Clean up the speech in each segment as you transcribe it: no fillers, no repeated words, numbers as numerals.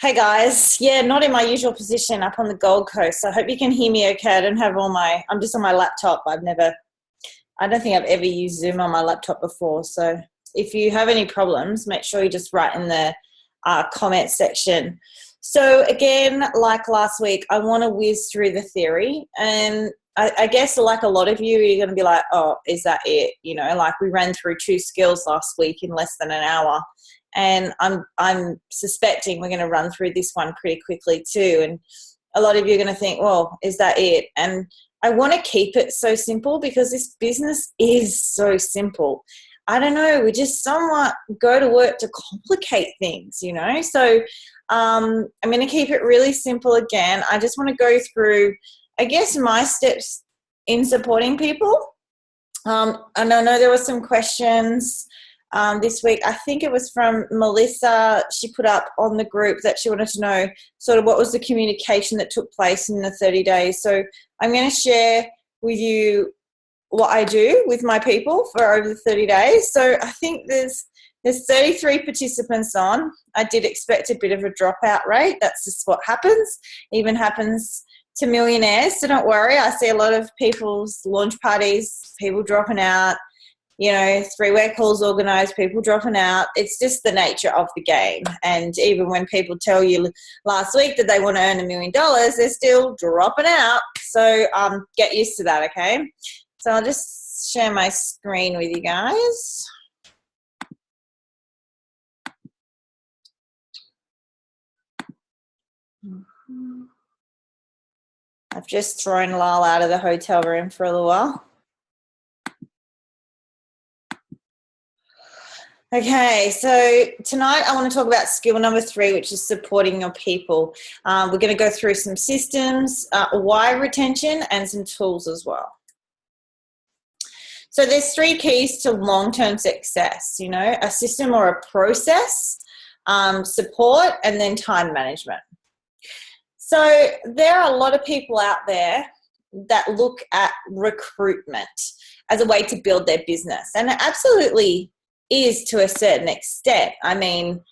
Hey guys, yeah, not in my usual position up on the Gold Coast. So I hope you can hear me okay. I don't have I'm just on my laptop. I don't think I've ever used Zoom on my laptop before. So if you have any problems, make sure you just write in the comment section. So again, like last week, I want to whiz through the theory. And I guess like a lot of you, you're going to be like, oh, is that it? You know, like we ran through 2 skills last week in less than an hour. And I'm suspecting we're going to run through this one pretty quickly too. And a lot of you are going to think, well, is that it? And I want to keep it so simple because this business is so simple. I don't know, we just somewhat go to work to complicate things, you know. So I'm going to keep it really simple again. I just want to go through, I guess, my steps in supporting people. And I know there were some questions this week. I think it was from Melissa. She put up on the group that she wanted to know sort of what was the communication that took place in the 30 days. So I'm going to share with you what I do with my people for over the 30 days. So I think there's 33 participants on. I did expect a bit of a dropout rate. That's just what happens. Even happens to millionaires. So don't worry. I see a lot of people's launch parties, people dropping out. You know, 3-way calls organised, people dropping out. It's just the nature of the game. And even when people tell you last week that they want to earn $1 million, they're still dropping out. So get used to that, okay? So I'll just share my screen with you guys. I've just thrown Lyle out of the hotel room for a little while. Okay, so tonight I want to talk about skill number 3, which is supporting your people. We're going to go through some systems, why retention, and some tools as well. So there's 3 keys to long-term success, you know, a system or a process, support, and then time management. So there are a lot of people out there that look at recruitment as a way to build their business, and it absolutely is to a certain extent. I mean,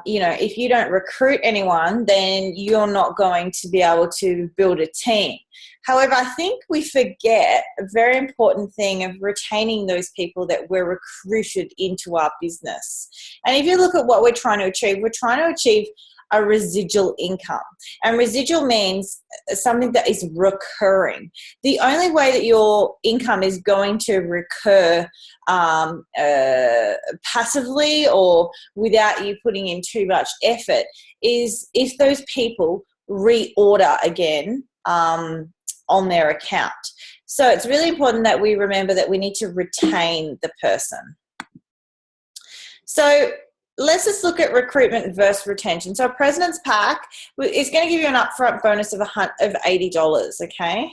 you know, if you don't recruit anyone, then you're not going to be able to build a team. However, I think we forget a very important thing of retaining those people that were recruited into our business. And if you look at what we're trying to achieve a residual income. And residual means something that is recurring. The only way that your income is going to recur passively or without you putting in too much effort is if those people reorder again on their account. So it's really important that we remember that we need to retain the person. So let's just look at recruitment versus retention. So a President's Pack is going to give you an upfront bonus of $80, okay?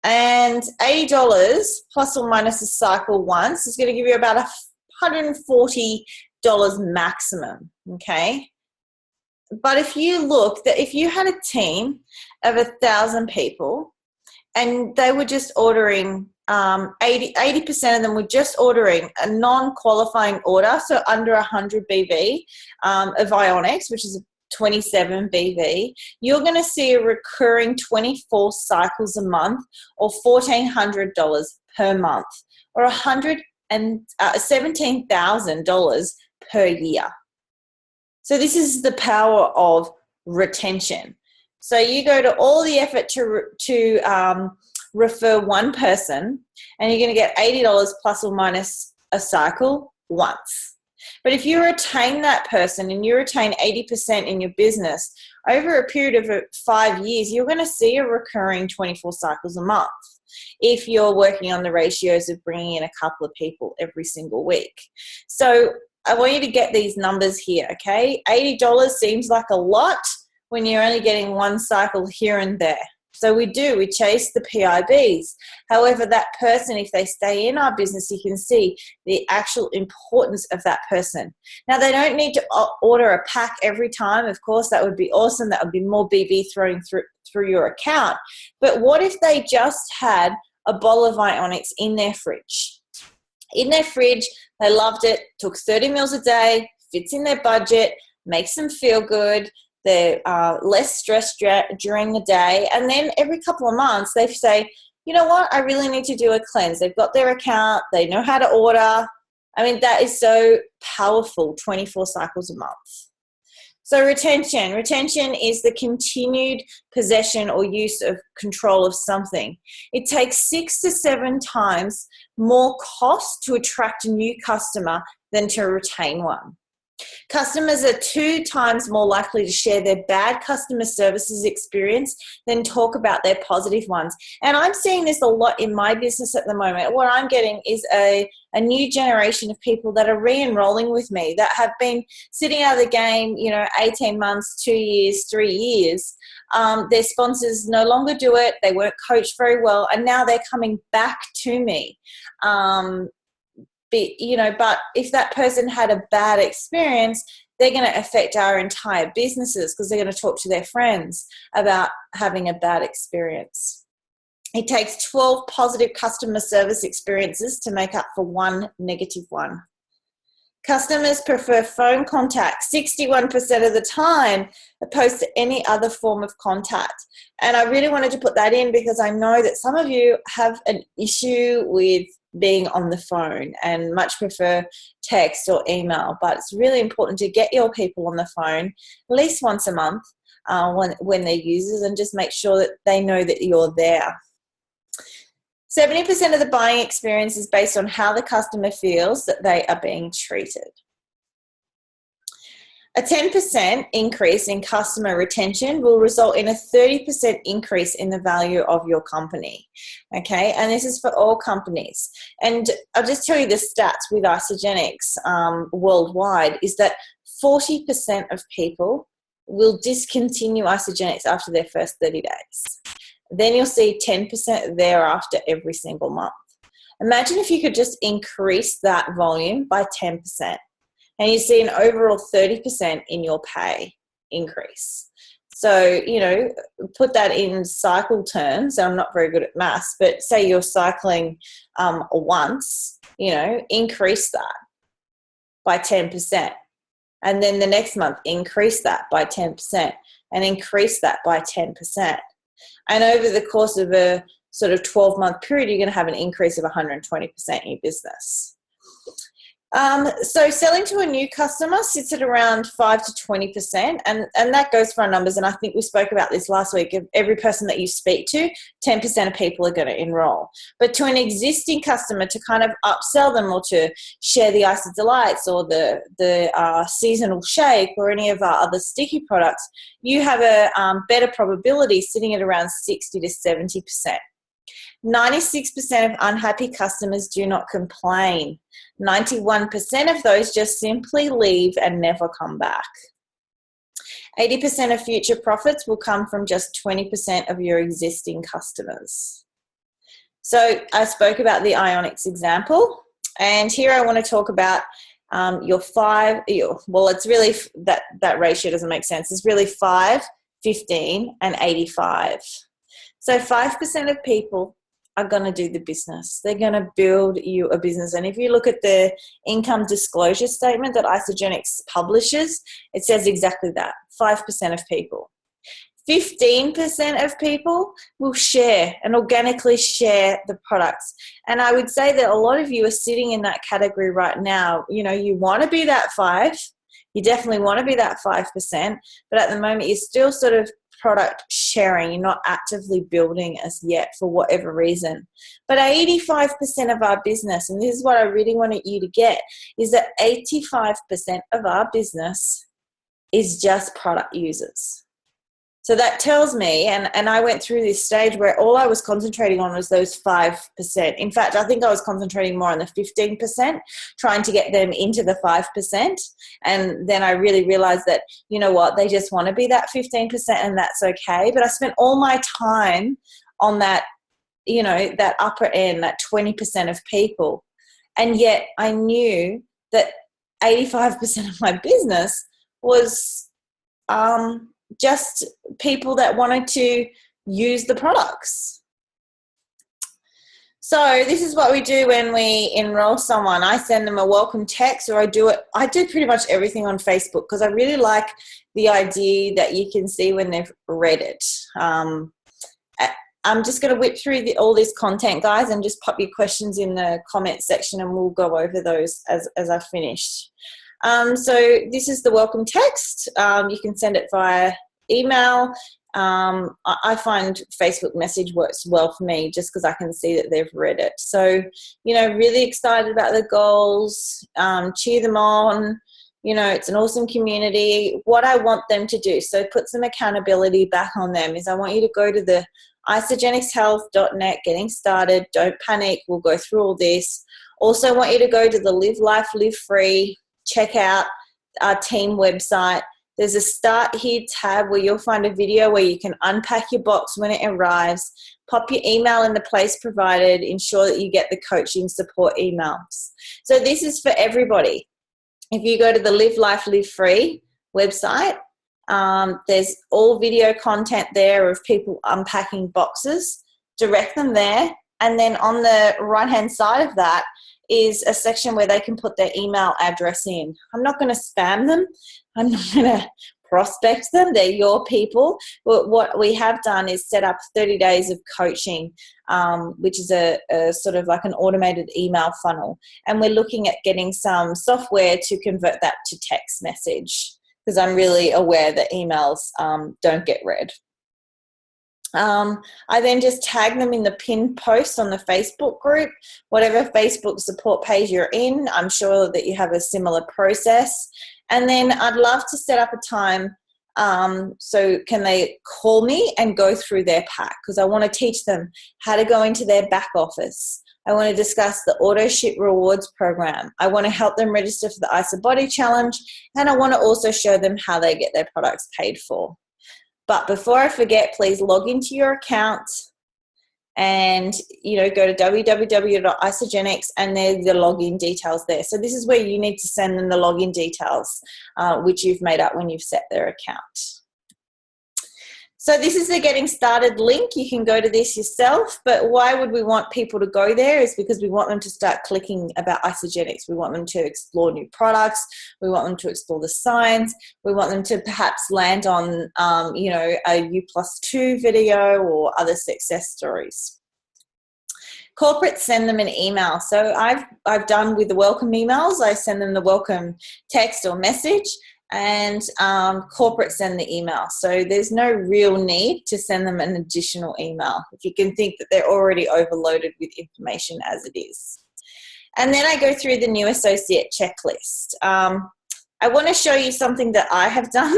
And $80 plus or minus a cycle once is going to give you about $140 maximum, okay? But if you look, that if you had a team of 1,000 people and they were just ordering 80% of them were just ordering a non-qualifying order, so under 100 BV of Ionics, which is a 27 BV, you're going to see a recurring 24 cycles a month or $1,400 per month or $17,000 per year. So this is the power of retention. So you go to all the effort to refer one person and you're going to get $80 plus or minus a cycle once. But if you retain that person and you retain 80% in your business over a period of 5 years, you're going to see a recurring 24 cycles a month if you're working on the ratios of bringing in a couple of people every single week. So I want you to get these numbers here, okay? $80 seems like a lot when you're only getting one cycle here and there. So we chase the PIBs. However, that person, if they stay in our business, you can see the actual importance of that person. Now, they don't need to order a pack every time. Of course, that would be awesome. That would be more BB throwing through your account. But what if they just had a bottle of Ionics in their fridge? In their fridge, they loved it, took 30 mils a day, fits in their budget. makes them feel good. They're less stressed during the day. And then every couple of months they say, you know what, I really need to do a cleanse. They've got their account. They know how to order. I mean, that is so powerful, 24 cycles a month. So retention is the continued possession or use of control of something. It takes 6 to 7 times more cost to attract a new customer than to retain one. Customers are 2 times more likely to share their bad customer services experience than talk about their positive ones. And I'm seeing this a lot in my business at the moment. What I'm getting is a new generation of people that are re-enrolling with me, that have been sitting out of the game, 18 months, 2 years, 3 years. Their sponsors no longer do it. They weren't coached very well. And now they're coming back to me. But if that person had a bad experience, they're going to affect our entire businesses, because they're going to talk to their friends about having a bad experience. It takes 12 positive customer service experiences to make up for 1 negative one. Customers prefer phone contact 61% of the time opposed to any other form of contact. And I really wanted to put that in because I know that some of you have an issue with being on the phone and much prefer text or email, but it's really important to get your people on the phone at least once a month when they're users, and just make sure that they know that you're there. 70% of the buying experience is based on how the customer feels that they are being treated. A 10% increase in customer retention will result in a 30% increase in the value of your company. Okay, and this is for all companies. And I'll just tell you the stats with Isagenix worldwide is that 40% of people will discontinue Isagenix after their first 30 days. Then you'll see 10% thereafter every single month. Imagine if you could just increase that volume by 10%. And you see an overall 30% in your pay increase. So, put that in cycle terms. I'm not very good at maths, but say you're cycling once, increase that by 10%. And then the next month, increase that by 10% and increase that by 10%. And over the course of a sort of 12-month period, you're going to have an increase of 120% in your business. So selling to a new customer sits at around 5 to 20%, and that goes for our numbers. And I think we spoke about this last week. Of every person that you speak to, 10% of people are going to enroll. But to an existing customer, to kind of upsell them or to share the Ice of Delights or the seasonal shake or any of our other sticky products, you have a better probability, sitting at around 60 to 70%. 96% of unhappy customers do not complain. 91% of those just simply leave and never come back. 80% of future profits will come from just 20% of your existing customers. So I spoke about the Ionix example, and here I want to talk about it's really, that ratio doesn't make sense. It's really 5, 15, and 85. So 5% of people are going to do the business. They're going to build you a business. And if you look at the income disclosure statement that Isagenix publishes, it says exactly that, 5% of people. 15% of people will share and organically share the products. And I would say that a lot of you are sitting in that category right now. You want to be that 5. You definitely want to be that 5%. But at the moment, you're still sort of product sharing. You're not actively building as yet for whatever reason. But 85% of our business, and this is what I really wanted you to get, is that 85% of our business is just product users. So that tells me, and I went through this stage where all I was concentrating on was those 5%. In fact, I think I was concentrating more on the 15%, trying to get them into the 5%. And then I really realized that, they just want to be that 15%, and that's okay. But I spent all my time on that, that upper end, that 20% of people. And yet I knew that 85% of my business was just people that wanted to use the products. So this is what we do when we enroll someone. I send them a welcome text, or I do pretty much everything on Facebook because I really like the idea that you can see when they've read it. I'm just going to whip through all this content, guys, and just pop your questions in the comment section and we'll go over those as I finish. So this is the welcome text. You can send it via email. I find Facebook message works well for me just because I can see that they've read it. So, really excited about the goals, cheer them on. It's an awesome community. What I want them to do, so put some accountability back on them, is I want you to go to the isagenixhealth.net, getting started. Don't panic. We'll go through all this. Also want you to go to the Live Life, Live Free, check out our team website. There's a Start Here tab where you'll find a video where you can unpack your box when it arrives, pop your email in the place provided, ensure that you get the coaching support emails. So this is for everybody. If you go to the Live Life, Live Free website, there's all video content there of people unpacking boxes. Direct them there. And then on the right-hand side of that is a section where they can put their email address in. I'm not going to spam them. I'm not going to prospect them. They're your people. But what we have done is set up 30 days of coaching, which is a sort of like an automated email funnel. And we're looking at getting some software to convert that to text message because I'm really aware that emails don't get read. I then just tag them in the pinned post on the Facebook group, whatever Facebook support page you're in. I'm sure that you have a similar process. And then I'd love to set up a time so can they call me and go through their pack, because I want to teach them how to go into their back office. I want to discuss the auto ship rewards program. I want to help them register for the ISABODY challenge, and I want to also show them how they get their products paid for. But before I forget, please log into your account and, go to www.isagenix, and there's the login details there. So this is where you need to send them the login details, which you've made up when you've set their account. So this is the Getting Started link. You can go to this yourself, but why would we want people to go there is because we want them to start clicking about Isagenix. We want them to explore new products. We want them to explore the science. We want them to perhaps land on, a U+2 video or other success stories. Corporates send them an email. So I've done with the welcome emails. I send them the welcome text or message, and corporate send the email. So there's no real need to send them an additional email if you can think that they're already overloaded with information as it is. And then I go through the new associate checklist. I want to show you something that I have done,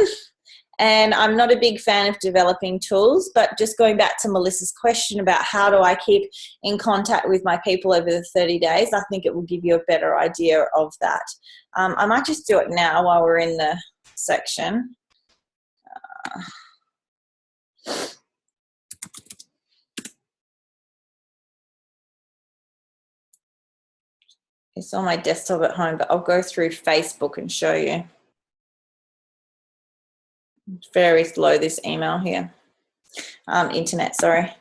and I'm not a big fan of developing tools, but just going back to Melissa's question about how do I keep in contact with my people over the 30 days, I think it will give you a better idea of that. I might just do it now while we're in the section. It's on my desktop at home, but I'll go through Facebook and show you. It's very slow, this email here. Internet, sorry.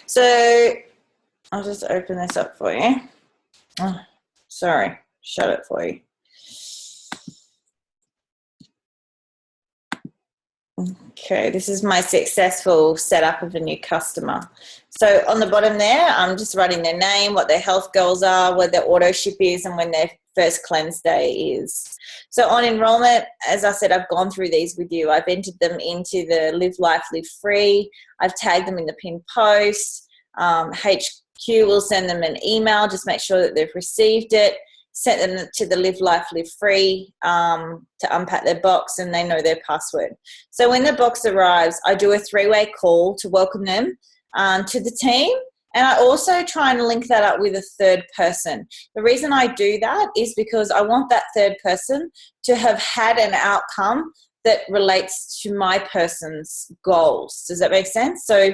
So I'll just open this up for you. Oh, sorry, shut it for you. Okay, this is my successful setup of a new customer. So on the bottom there, I'm just writing their name, what their health goals are, what their auto ship is, and when their first cleanse day is. So on enrollment, as I said, I've gone through these with you. I've entered them into the Live Life, Live Free. I've tagged them in the pinned post. HQ will send them an email, just make sure that they've received it. sent them to the Live Life, Live Free to unpack their box, and they know their password. So when the box arrives, I do a 3-way call to welcome them to the team. And I also try and link that up with a third person. The reason I do that is because I want that third person to have had an outcome that relates to my person's goals. Does that make sense? So,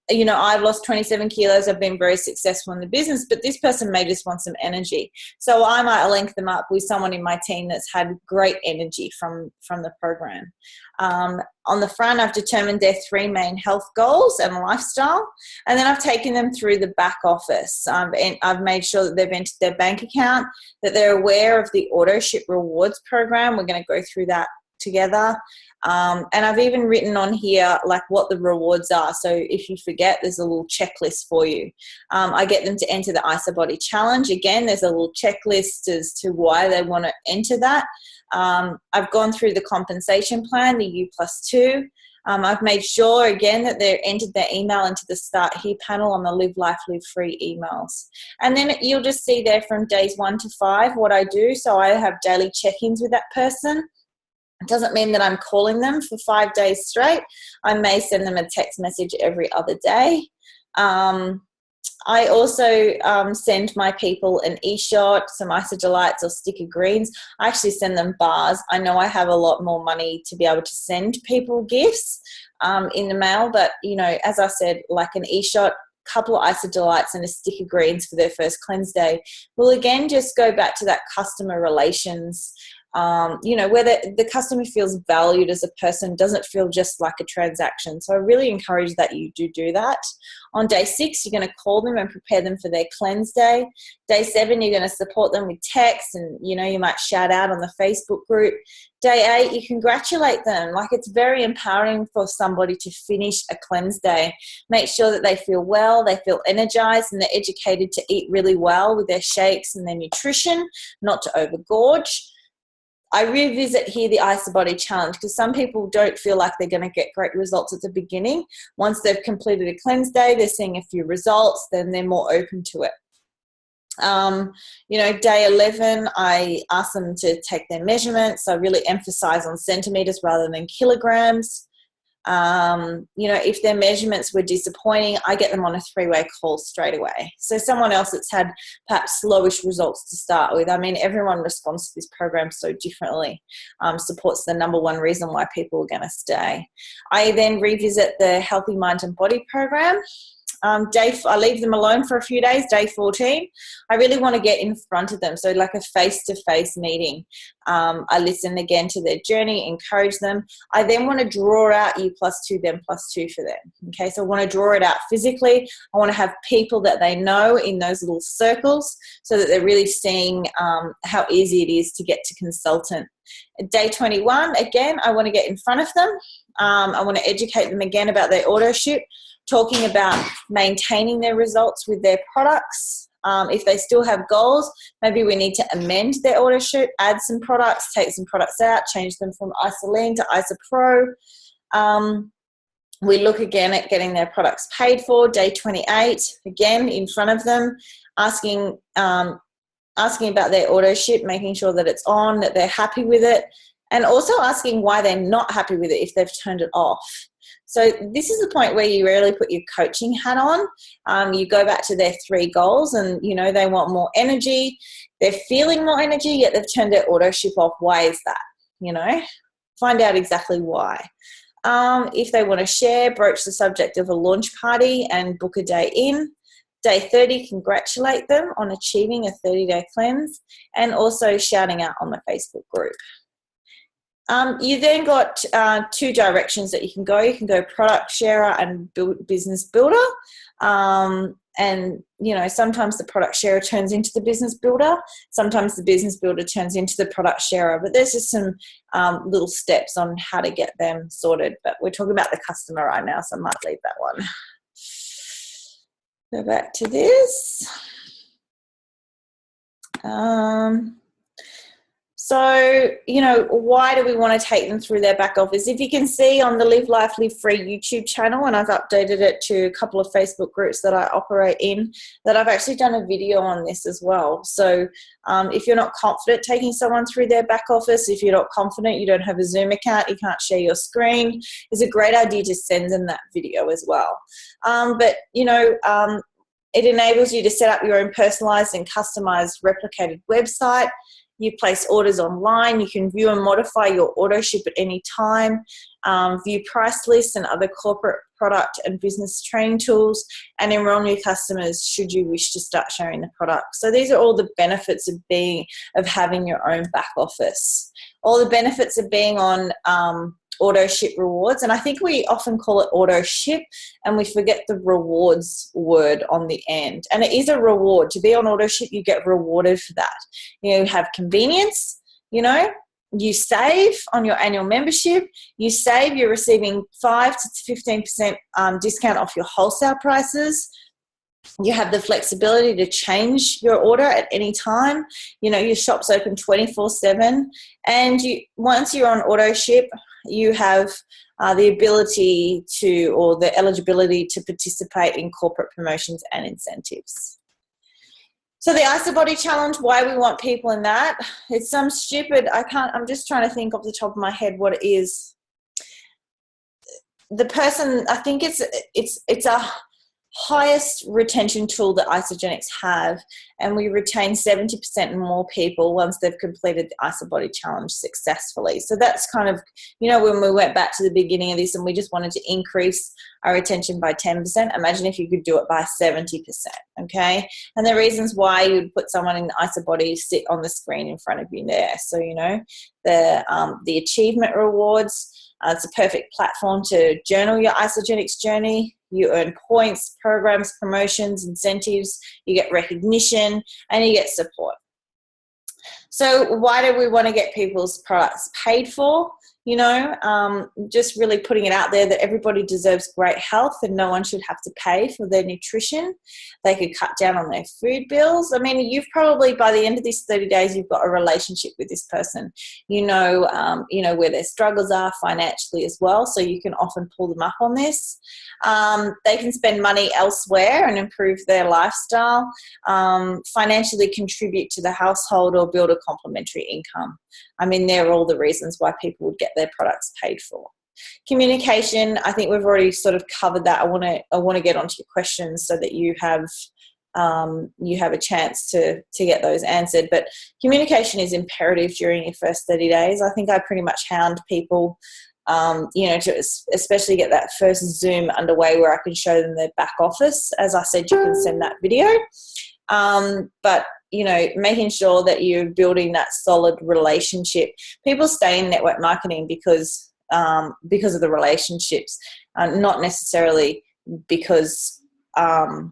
you know, I've lost 27 kilos. I've been very successful in the business, but this person may just want some energy. So I might link them up with someone in my team that's had great energy from the program. On the front, I've determined their 3 main health goals and lifestyle, and then I've taken them through the back office. And I've made sure that they've entered their bank account, that they're aware of the auto ship rewards program. We're going to go through that together. And I've even written on here like what the rewards are. So if you forget, there's a little checklist for you. I get them to enter the ISABODY challenge. Again, there's a little checklist as to why they want to enter that. I've gone through the compensation plan, the U+2. I've made sure, again, that they've entered their email into the Start Here panel on the Live Life, Live Free emails. And then you'll just see there from days 1 to 5 what I do. So I have daily check-ins with that person. It doesn't mean that I'm calling them for 5 days straight. I may send them a text message every other day. I also send my people an e-shot, some ISA Delights or sticker greens. I actually send them bars. I know I have a lot more money to be able to send people gifts in the mail, but, you know, as I said, like an e-shot, couple of ISA Delights and a sticker greens for their first cleanse day will again just go back to that customer relations, you know, where the customer feels valued as a person, doesn't feel just like a transaction. So I really encourage that you do that. On day 6, you're going to call them and prepare them for their cleanse day. Day 7, you're going to support them with text and, you know, you might shout out on the Facebook group. Day 8, you congratulate them. Like, it's very empowering for somebody to finish a cleanse day. Make sure that they feel well, they feel energized, and they're educated to eat really well with their shakes and their nutrition, not to overgorge. I revisit here the ISABODY challenge because some people don't feel like they're going to get great results at the beginning. Once they've completed a cleanse day, they're seeing a few results, then they're more open to it. You know, day 11, I ask them to take their measurements. I really emphasize on centimeters rather than kilograms. You know, if their measurements were disappointing, I get them on a 3-way call straight away. So someone else that's had perhaps slowish results to start with. I mean, everyone responds to this program so differently. Support's the number one reason why people are going to stay. I then revisit the Healthy Mind and Body program. I leave them alone for a few days, day 14. I really want to get in front of them. So like a face-to-face meeting. I listen again to their journey, encourage them. I then want to draw out U+2, them +2 for them. Okay, so I want to draw it out physically. I want to have people that they know in those little circles so that they're really seeing how easy it is to get to consultant. Day 21, again, I want to get in front of them. I want to educate them again about their auto ship, talking about maintaining their results with their products. If they still have goals, maybe we need to amend their auto ship, add some products, take some products out, change them from IsaLean to ISA Pro. We look again at getting their products paid for. Day 28, again, in front of them, asking about their auto ship, making sure that it's on, that they're happy with it, and also asking why they're not happy with it if they've turned it off. So this is the point where you really put your coaching hat on. You go back to their 3 goals and, you know, they want more energy. They're feeling more energy, yet they've turned their auto ship off. Why is that? You know, find out exactly why. If they want to share, broach the subject of a launch party and book a day in. Day 30, congratulate them on achieving a 30-day cleanse and also shouting out on the Facebook group. You then got 2 directions that you can go. You can go product sharer and business builder. And, you know, sometimes the product sharer turns into the business builder. Sometimes the business builder turns into the product sharer. But there's just some little steps on how to get them sorted. But we're talking about the customer right now, so I might leave that one. Go back to this. So, you know, why do we want to take them through their back office? If you can see on the Live Life, Live Free YouTube channel, and I've updated it to a couple of Facebook groups that I operate in, that I've actually done a video on this as well. So if you're not confident taking someone through their back office, if you're not confident, you don't have a Zoom account, you can't share your screen, it's a great idea to send them that video as well. But, you know, it enables you to set up your own personalized and customized replicated website. You place orders online. You can view and modify your auto ship at any time, view price lists and other corporate product and business training tools, and enroll new customers should you wish to start sharing the product. So these are all the benefits of having your own back office. All the benefits of being on auto ship rewards, and I think we often call it auto ship and we forget the rewards word on the end, and it is a reward. To be on auto ship, you get rewarded for that. You have convenience, you know, you save on your annual membership, you're receiving 5 to 15% discount off your wholesale prices. You have the flexibility to change your order at any time. You know, your shop's open 24/7, and once you're on auto ship, you have the ability to, or the eligibility to participate in corporate promotions and incentives. So the ISABODY challenge, why we want people in that, it's some stupid, I'm just trying to think off the top of my head what it is. The person, I think it's a highest retention tool that Isagenix have, and we retain 70% more people once they've completed the ISABODY challenge successfully. So that's kind of, you know, when we went back to the beginning of this and we just wanted to increase our retention by 10%, imagine if you could do it by 70%, okay? And the reasons why you would put someone in the ISABODY sit on the screen in front of you there. So, you know, the achievement rewards, it's a perfect platform to journal your Isagenix journey. You earn points, programs, promotions, incentives, you get recognition, and you get support. So why do we want to get people's products paid for? You know, just really putting it out there that everybody deserves great health and no one should have to pay for their nutrition. They could cut down on their food bills. I mean, you've probably, by the end of these 30 days, you've got a relationship with this person. You know where their struggles are financially as well, so you can often pull them up on this. They can spend money elsewhere and improve their lifestyle, financially contribute to the household, or build a complementary income. I mean, they're all the reasons why people would get their products paid for. Communication, I think we've already sort of covered that. I want to get onto your questions so that you have a chance to get those answered. But communication is imperative during your first 30 days. I think I pretty much hound people, you know, to especially get that first Zoom underway where I can show them their back office. As I said, you can send that video. But, you know, making sure that you're building that solid relationship. People stay in network marketing because of the relationships, not necessarily because of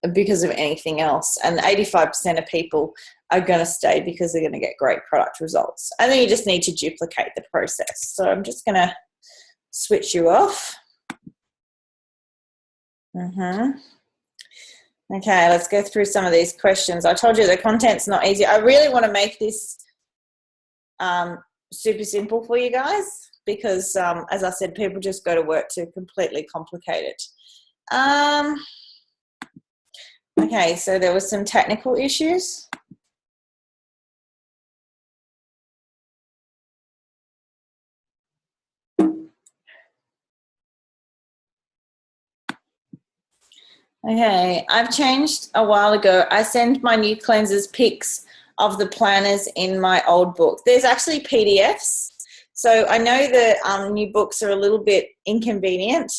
anything else. And 85% of people are going to stay because they're going to get great product results. And then you just need to duplicate the process. So I'm just going to switch you off. Okay, let's go through some of these questions. I told you the content's not easy. I really want to make this super simple for you guys because, as I said, people just go to work to completely complicate it. Okay, so there was some technical issues. Okay, I've changed a while ago. I send my new cleansers pics of the planners in my old book. There's actually PDFs. So I know the new books are a little bit inconvenient.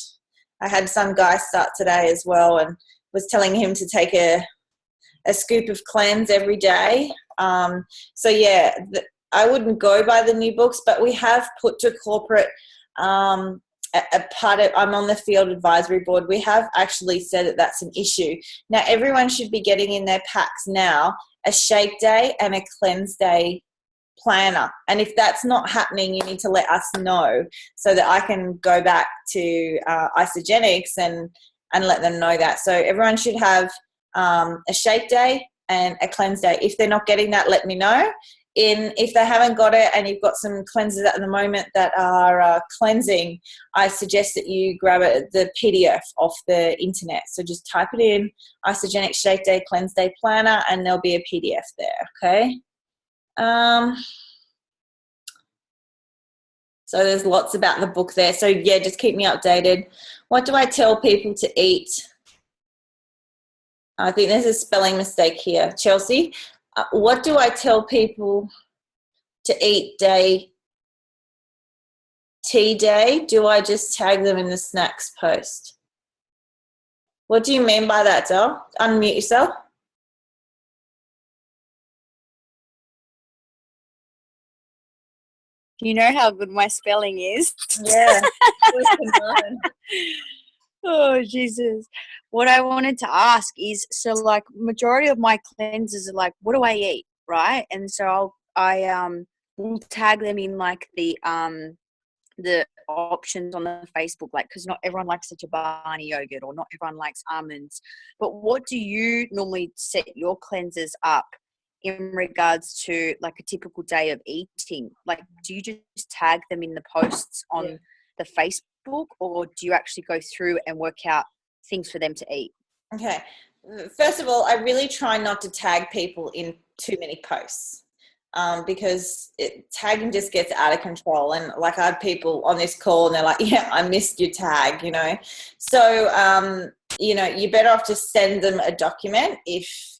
I had some guy start today as well and was telling him to take a scoop of cleanse every day. So yeah, I wouldn't go by the new books, but we have put to corporate I'm on the field advisory board. We have actually said that that's an issue. Now, everyone should be getting in their packs now a shake day and a cleanse day planner. And if that's not happening, you need to let us know so that I can go back to Isagenix and let them know that. So everyone should have a shake day and a cleanse day. If they're not getting that, let me know. if they haven't got it and you've got some cleansers at the moment that are cleansing, I suggest that you grab the PDF off the internet. So just type it in, Isogenic Shake Day Cleanse Day Planner, and there'll be a PDF there, okay? So there's lots about the book there. So yeah, just keep me updated. What do I tell people to eat? I think there's a spelling mistake here. Chelsea, what do I tell people to eat tea day? Do I just tag them in the snacks post? What do you mean by that, Del? Unmute yourself. You know how good my spelling is? Yeah. Oh, Jesus. What I wanted to ask is, so like majority of my cleanses are like, what do I eat, right? And so I will tag them in like the options on the Facebook, like, because not everyone likes a Chobani yogurt or not everyone likes almonds. But what do you normally set your cleanses up in regards to like a typical day of eating? Like, do you just tag them in the posts on the Facebook, or do you actually go through and work out things for them to eat? Okay. First of all, I really try not to tag people in too many posts. Because tagging just gets out of control. And like I have people on this call and they're like, yeah, I missed your tag, you know. So, you know, you're better off just send them a document if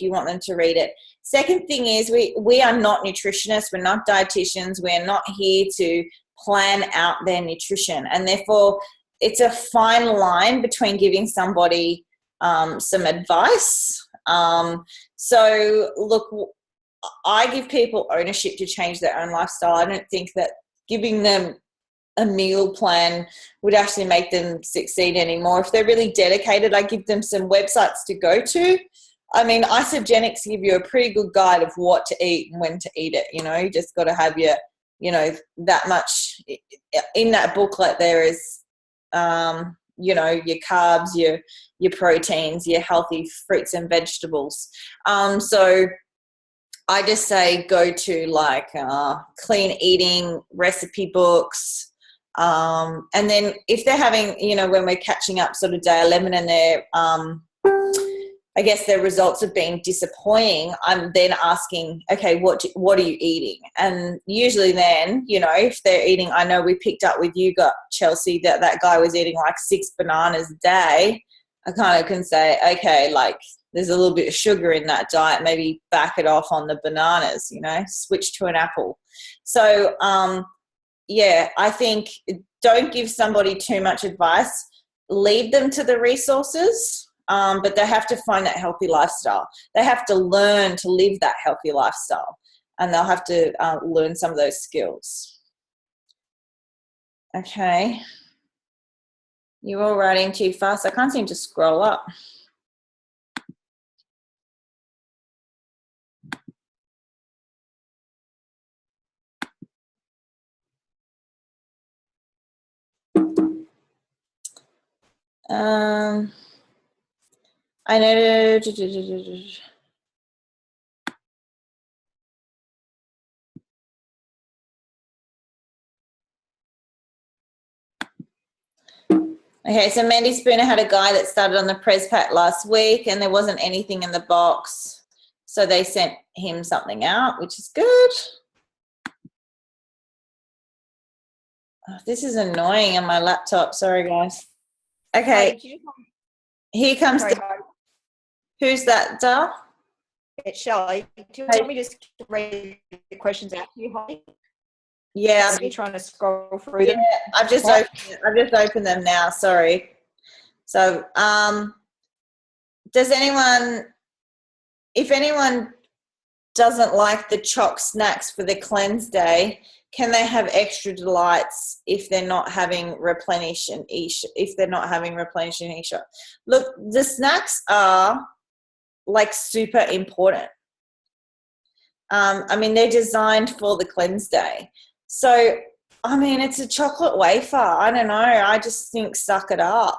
you want them to read it. Second thing is we are not nutritionists. We're not dietitians. We're not here to plan out their nutrition. And therefore, it's a fine line between giving somebody some advice. So, look, I give people ownership to change their own lifestyle. I don't think that giving them a meal plan would actually make them succeed anymore. If they're really dedicated, I give them some websites to go to. I mean, Isogenics give you a pretty good guide of what to eat and when to eat it. You know, you just got to have your, you know, that much in that booklet. There is, you know, your carbs, your proteins, your healthy fruits and vegetables. So I just say go to like clean eating recipe books. And then if they're having, you know, when we're catching up sort of day 11 and they're, I guess their results have been disappointing, I'm then asking, okay, what are you eating? And usually then, you know, if they're eating, I know we picked up with you, Chelsea, that guy was eating like 6 bananas a day. I kind of can say, okay, like, there's a little bit of sugar in that diet, maybe back it off on the bananas, you know, switch to an apple. So, yeah, I think don't give somebody too much advice. Lead them to the resources, but they have to find that healthy lifestyle. They have to learn to live that healthy lifestyle, and they'll have to learn some of those skills. Okay. You're all writing too fast. I can't seem to scroll up. I know. Okay, so Mandy Spooner had a guy that started on the Pres Pack last week and there wasn't anything in the box. So they sent him something out, which is good. Oh, this is annoying on my laptop. Sorry, guys. Okay, here comes. Who's that, Dal? It's Shelley. Do you want me to just read the questions out to you, Holly? Yeah. Are you trying to scroll through them? I've just opened them now. Sorry. So, does anyone, if anyone doesn't like the choc snacks for the cleanse day, can they have extra delights if they're not having replenish and e-shot? Look, the snacks are like super important. I mean, they're designed for the cleanse day. So, I mean, it's a chocolate wafer. I don't know. I just think suck it up.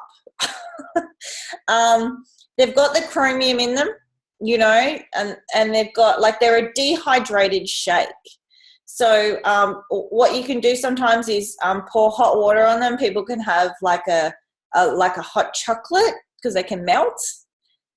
They've got the chromium in them. and they've got like, they're a dehydrated shake. So what you can do sometimes is pour hot water on them. People can have like a hot chocolate because they can melt.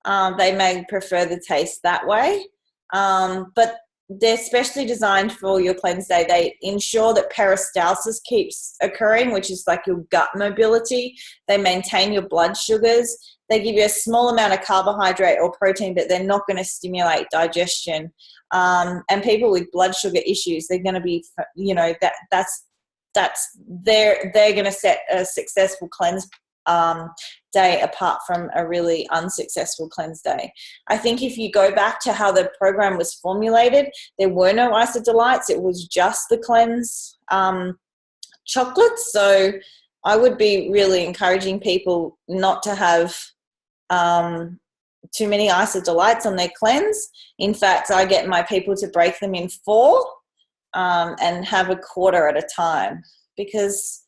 They may prefer the taste that way. But they're specially designed for your cleanse day. They ensure that peristalsis keeps occurring, which is like your gut mobility. They maintain your blood sugars. They give you a small amount of carbohydrate or protein, but they're not going to stimulate digestion. And people with blood sugar issues, they're going to be, they're going to set a successful cleanse day apart from a really unsuccessful cleanse day. I think if you go back to how the program was formulated, there were no ISADelights. It was just the cleanse chocolates. So I would be really encouraging people not to have too many ISADelights on their cleanse. In fact, I get my people to break them in 4 and have a quarter at a time, because,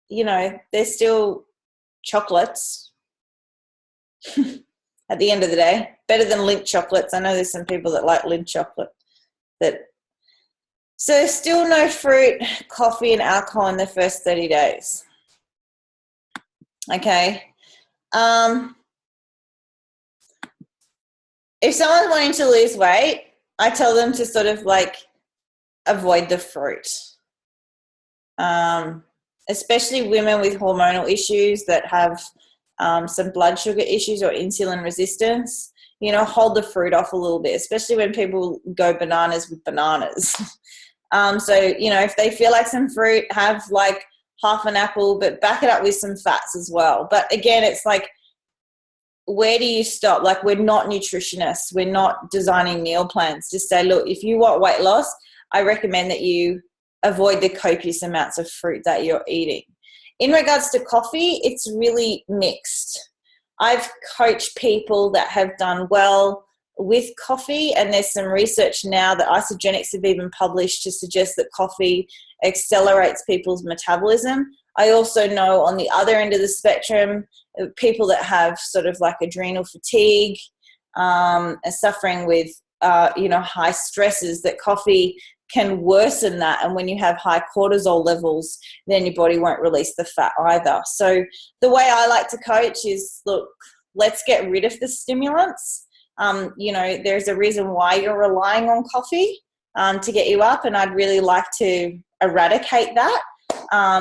they're still chocolates at the end of the day. Better than Lindt chocolates. I know there's some people that like Lindt chocolate. So still no fruit, coffee and alcohol in the first 30 days. Okay. If someone's wanting to lose weight, I tell them to sort of like avoid the fruit. Especially women with hormonal issues that have some blood sugar issues or insulin resistance, hold the fruit off a little bit, especially when people go bananas with bananas. So, if they feel like some fruit, have like half an apple, but back it up with some fats as well. But again, it's like, where do you stop? Like, we're not nutritionists. We're not designing meal plans to say, look, if you want weight loss, I recommend that you avoid the copious amounts of fruit that you're eating. In regards to coffee, it's really mixed. I've coached people that have done well with coffee, and there's some research now that Isagenix have even published to suggest that coffee accelerates people's metabolism. I also know on the other end of the spectrum, people that have sort of like adrenal fatigue, are suffering with, high stresses, that coffee can worsen that. And when you have high cortisol levels, then your body won't release the fat either. So the way I like to coach is, look, let's get rid of the stimulants. There's a reason why you're relying on coffee to get you up, and I'd really like to eradicate that.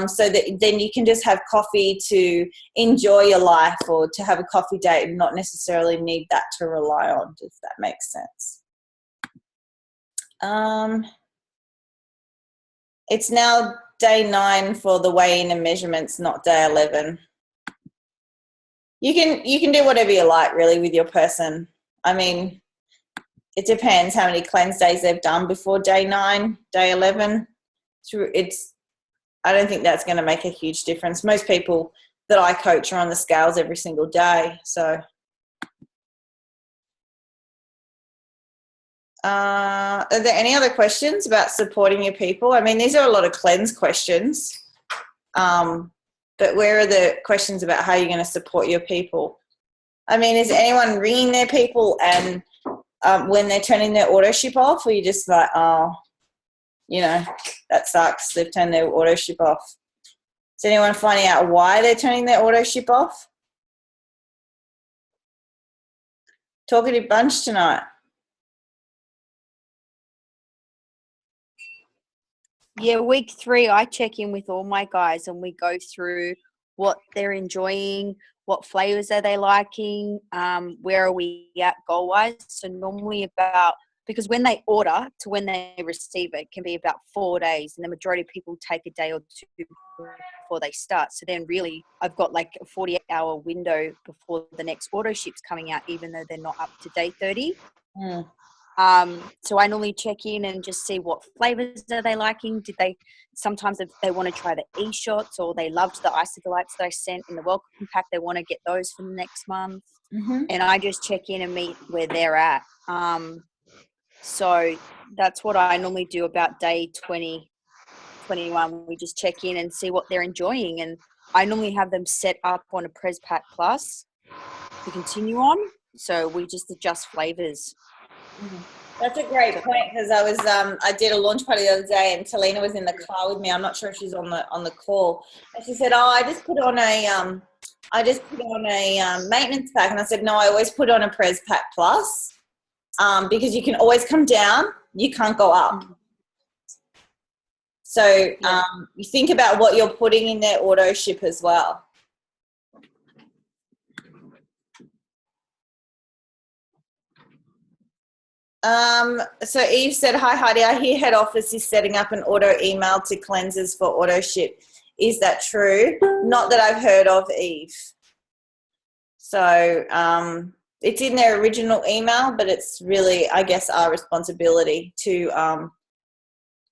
So that then you can just have coffee to enjoy your life, or to have a coffee date and not necessarily need that to rely on, if that makes sense. It's now day 9 for the weigh-in and measurements, not day 11. You can do whatever you like, really, with your person. I mean, it depends how many cleanse days they've done before day 9, day 11. I don't think that's going to make a huge difference. Most people that I coach are on the scales every single day. So, are there any other questions about supporting your people? I mean, these are a lot of cleanse questions, but where are the questions about how you're going to support your people? I mean, is anyone ringing their people and when they're turning their auto ship off, or you just like, oh, that sucks, they've turned their auto ship off? Is anyone finding out why they're turning their auto ship off? Talkative bunch tonight. Yeah, week 3, I check in with all my guys and we go through what they're enjoying, what flavors are they liking, where are we at goal-wise. So normally because when they order to when they receive it can be about 4 days, and the majority of people take a day or 2 before they start. So then really I've got like a 48-hour window before the next auto ship's coming out, even though they're not up to day 30. So I normally check in and just see what flavors are they liking. Sometimes if they want to try the e-shots, or they loved the ISADelights that I sent in the welcome pack, they want to get those for the next month. Mm-hmm. And I just check in and meet where they're at. So that's what I normally do about day 20, 21. We just check in and see what they're enjoying. And I normally have them set up on a Pres Pack Plus to continue on. So we just adjust flavors. That's a great point, because I did a launch party the other day and Talina was in the car with me. I'm not sure if she's on the call, and she said, "Oh, I just put on a maintenance pack," and I said, "No, I always put on a Pres Pack Plus, because you can always come down, you can't go up." So you think about what you're putting in their auto ship as well. So Eve said, "Hi Heidi, I hear head office is setting up an auto email to cleansers for auto ship. Is that true?" Not that I've heard of, Eve. So it's in their original email, but it's really, I guess, our responsibility to,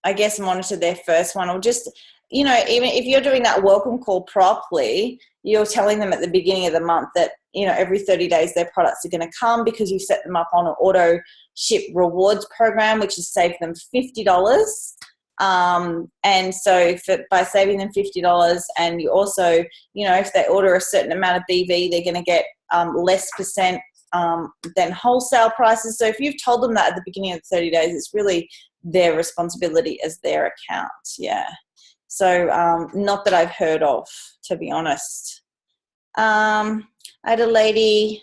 I guess, monitor their first one, or just, even if you're doing that welcome call properly, you're telling them at the beginning of the month that, every 30 days their products are going to come, because you set them up on an auto ship rewards program, which has saved them $50. And so by saving them $50, and you also, if they order a certain amount of BV, they're going to get less percent than wholesale prices. So if you've told them that at the beginning of the 30 days, it's really their responsibility as their account. Yeah. So not that I've heard of, to be honest. I had a lady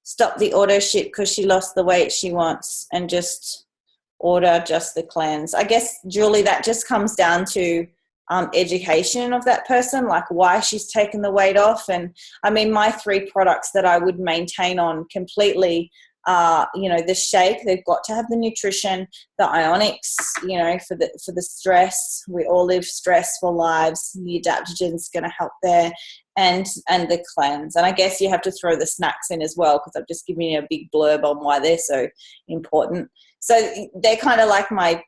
stop the auto ship because she lost the weight she wants and just order just the cleanse. I guess, Julie, that just comes down to education of that person, like why she's taken the weight off. And I mean, my 3 products that I would maintain on completely, the shake, they've got to have the nutrition, the ionics, for the stress. We all live stressful lives. The adaptogen's going to help there, and the cleanse. And I guess you have to throw the snacks in as well, because I've just given you a big blurb on why they're so important. So they're kind of like my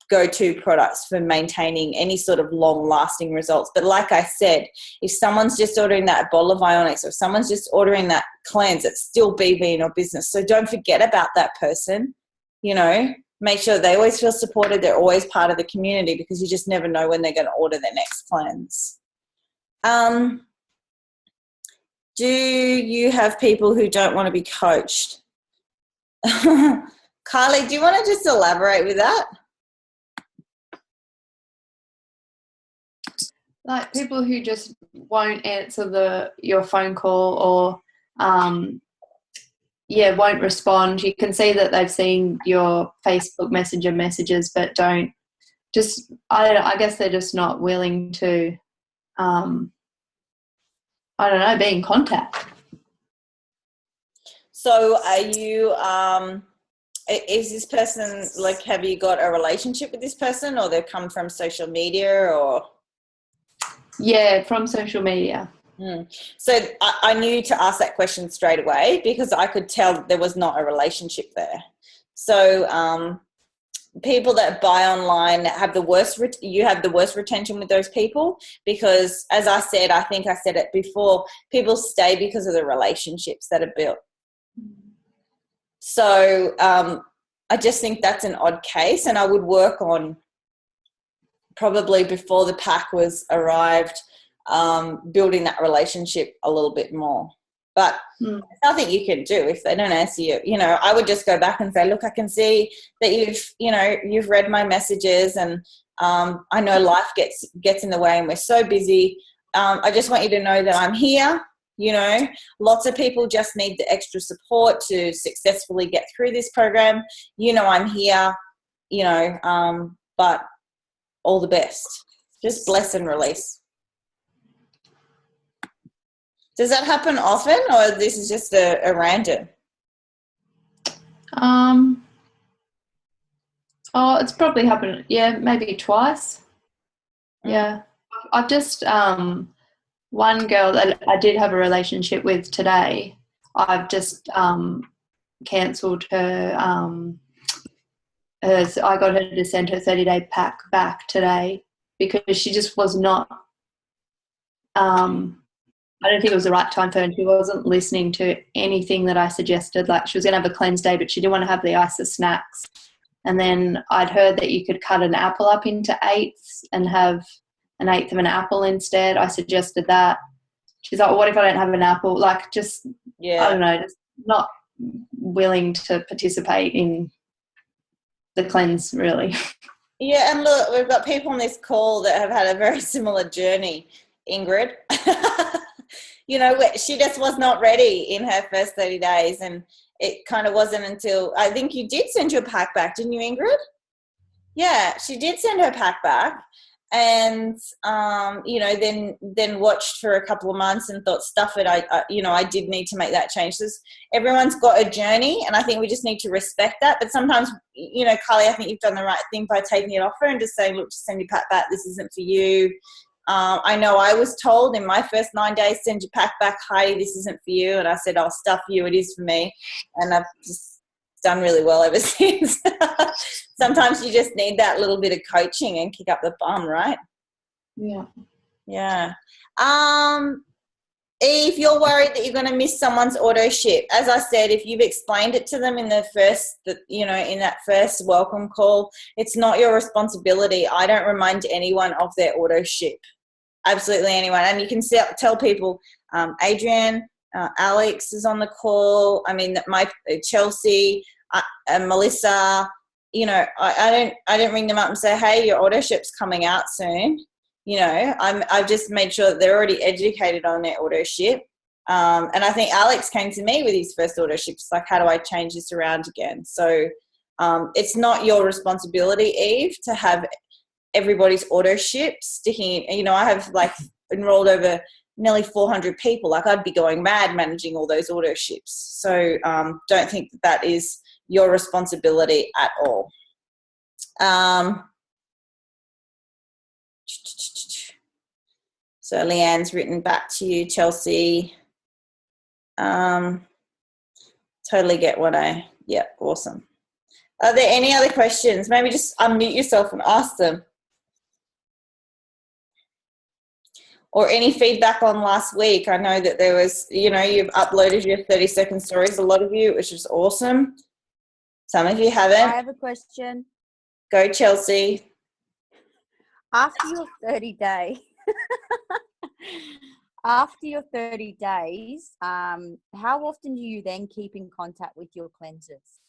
go-to products for maintaining any sort of long-lasting results. But like I said, if someone's just ordering that bottle of Ionics, or if someone's just ordering that cleanse, it's still BV in your business. So don't forget about that person. Make sure they always feel supported. They're always part of the community, because you just never know when they're going to order their next cleanse. Do you have people who don't want to be coached? Kylie, do you want to just elaborate with that? Like people who just won't answer your phone call, or won't respond. You can see that they've seen your Facebook Messenger messages, but don't just, I guess they're just not willing to, be in contact. So are you, is this person, like, have you got a relationship with this person, or they've come from social media, or? Yeah, from social media. So I knew to ask that question straight away, because I could tell that there was not a relationship there. So people that buy online have the worst, you have the worst retention with those people, because, as I said, I think I said it before, people stay because of the relationships that are built. So I just think that's an odd case, and I would work on, probably before the pack was arrived, building that relationship a little bit more. But there's nothing you can do if they don't answer you. I would just go back and say, look, I can see that you've read my messages, and I know life gets in the way and we're so busy. I just want you to know that I'm here. Lots of people just need the extra support to successfully get through this program. I'm here, but all the best. Just bless and release. Does that happen often, or this is just a random? It's probably happened, maybe twice. Yeah. I've just, one girl that I did have a relationship with today, I've just cancelled her, I got her to send her 30-day pack back today, because she just was not, I don't think it was the right time for her, and she wasn't listening to anything that I suggested. Like, she was going to have a cleanse day, but she didn't want to have the ISA snacks. And then I'd heard that you could cut an apple up into 8ths and have an 1/8 of an apple instead. I suggested that. She's like, well, what if I don't have an apple? Like, just, I don't know, just not willing to participate in the cleanse, really. Yeah, and look, we've got people on this call that have had a very similar journey, Ingrid. You know, she just was not ready in her first 30 days, and it kind of wasn't until, I think you did send your pack back, didn't you, Ingrid? Yeah, she did send her pack back, and you know, then watched for a couple of months and thought, stuff it, I did need to make that change. So everyone's got a journey, and I think we just need to respect that. But sometimes, you know, Carly, I think you've done the right thing by taking it off her and just saying, look, just send your pack back, this isn't for you. I know I was told in my first 9 days, send your pack back, Heidi, this isn't for you. And I said, I'll stuff you, it is for me. And I've just done really well ever since. Sometimes you just need that little bit of coaching and kick up the bum, right? Yeah. Yeah. If you're worried that you're going to miss someone's auto ship, as I said, if you've explained it to them in the first, you know, in that first welcome call, it's not your responsibility. I don't remind anyone of their auto ship. Absolutely anyone. And you can tell people, Adrian, Alex is on the call. I mean, my Chelsea, and Melissa, you know, I don't ring them up and say, hey, your auto ship's coming out soon. You know, I've just made sure that they're already educated on their auto ship. And I think Alex came to me with his first auto ship. It's like, how do I change this around again? So it's not your responsibility, Eve, to have everybody's auto ship sticking in. You know, I have like enrolled over nearly 400 people. Like, I'd be going mad managing all those auto ships. So don't think that is your responsibility at all. So Leanne's written back to you, Chelsea. Totally get what yeah, awesome. Are there any other questions? Maybe just unmute yourself and ask them. Or any feedback on last week. I know that there was, you know, you've uploaded your 30-second stories, a lot of you, which is awesome. Some of you haven't. I have a question. Go, Chelsea. After your 30 days, how often do you then keep in contact with your cleansers?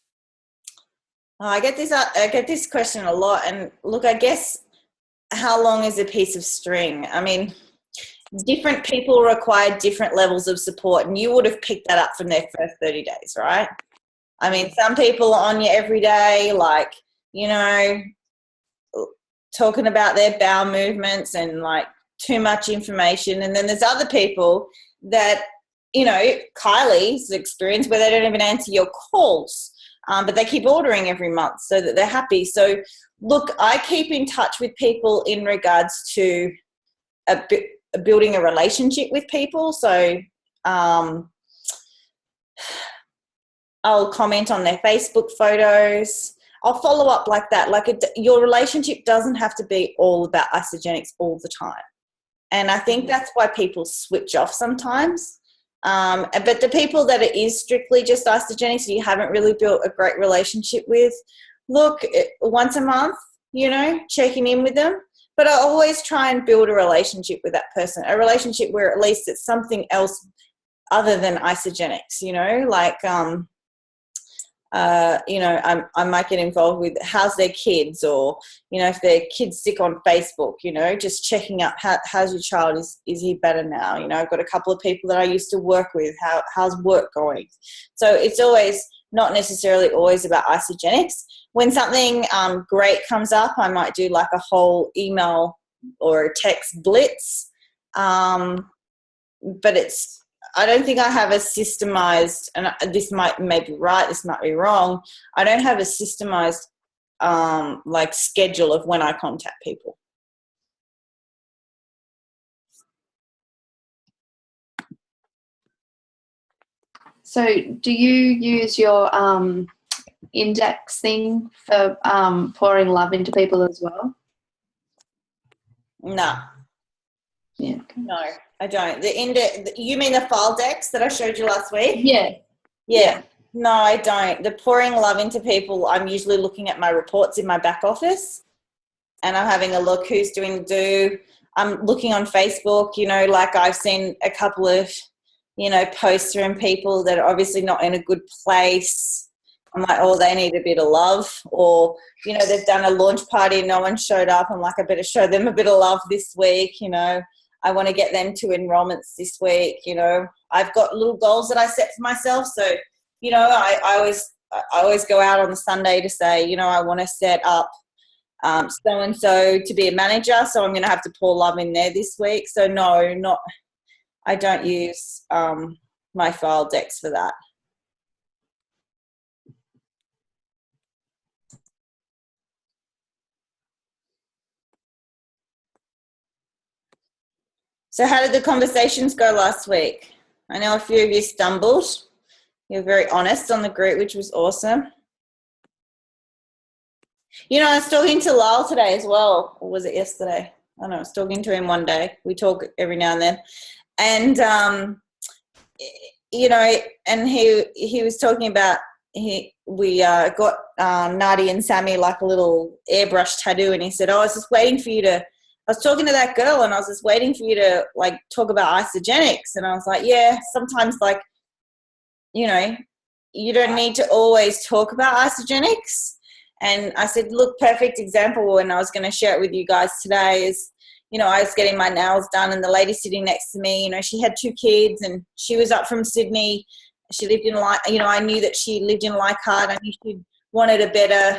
I get this question a lot, and look, I guess, how long is a piece of string? I mean, different people require different levels of support, and you would have picked that up from their first 30 days, right? I mean, some people are on you every day, like, you know, talking about their bowel movements and like too much information. And then there's other people that, you know, Kylie's experience where they don't even answer your calls, but they keep ordering every month so that they're happy. So look, I keep in touch with people in regards to building a relationship with people. So I'll comment on their Facebook photos. I'll follow up like that. Like, your relationship doesn't have to be all about isogenics all the time. And I think that's why people switch off sometimes. But the people that it is strictly just isogenics, so you haven't really built a great relationship with, look, once a month, you know, checking in with them. But I always try and build a relationship with that person, a relationship where at least it's something else other than isogenics, you know, like, you know, I might get involved with how's their kids, or, you know, if their kid's sick on Facebook, you know, just checking up, how's your child, is he better now? You know, I've got a couple of people that I used to work with, how's work going? So it's always not necessarily always about isogenics. When something great comes up, I might do like a whole email or a text blitz. But I don't think I have a systemized, and this may be right, this might be wrong, I don't have a systemized like schedule of when I contact people. So do you use your index thing for pouring love into people as well? No. Yeah. Okay. No, I don't. You mean the file decks that I showed you last week? Yeah. Yeah. No, I don't. The pouring love into people, I'm usually looking at my reports in my back office, and I'm having a look who's doing the do. I'm looking on Facebook, you know, like I've seen a couple of posts from people that are obviously not in a good place. I'm like, oh, they need a bit of love. Or, they've done a launch party and no one showed up. I'm like, I better show them a bit of love this week. I want to get them to enrollments this week. I've got little goals that I set for myself. So, I always go out on the Sunday to say, I want to set up so-and-so to be a manager. So I'm going to have to pour love in there this week. So no, I don't use my file decks for that. So how did the conversations go last week? I know a few of you stumbled. You're very honest on the group, which was awesome. I was talking to Lyle today as well. Or was it yesterday? I don't know. I was talking to him one day. We talk every now and then. And, and he was talking about we got Nadi and Sammy like a little airbrush tattoo, and he said, I was just waiting for you to – I was talking to that girl and I was just waiting for you to like talk about isogenics. And I was like, yeah, sometimes like, you don't need to always talk about isogenics. And I said, look, perfect example, and I was going to share it with you guys today is, I was getting my nails done and the lady sitting next to me, she had 2 kids and she was up from Sydney. She lived in, I knew that she lived in Leichhardt. I knew she wanted a better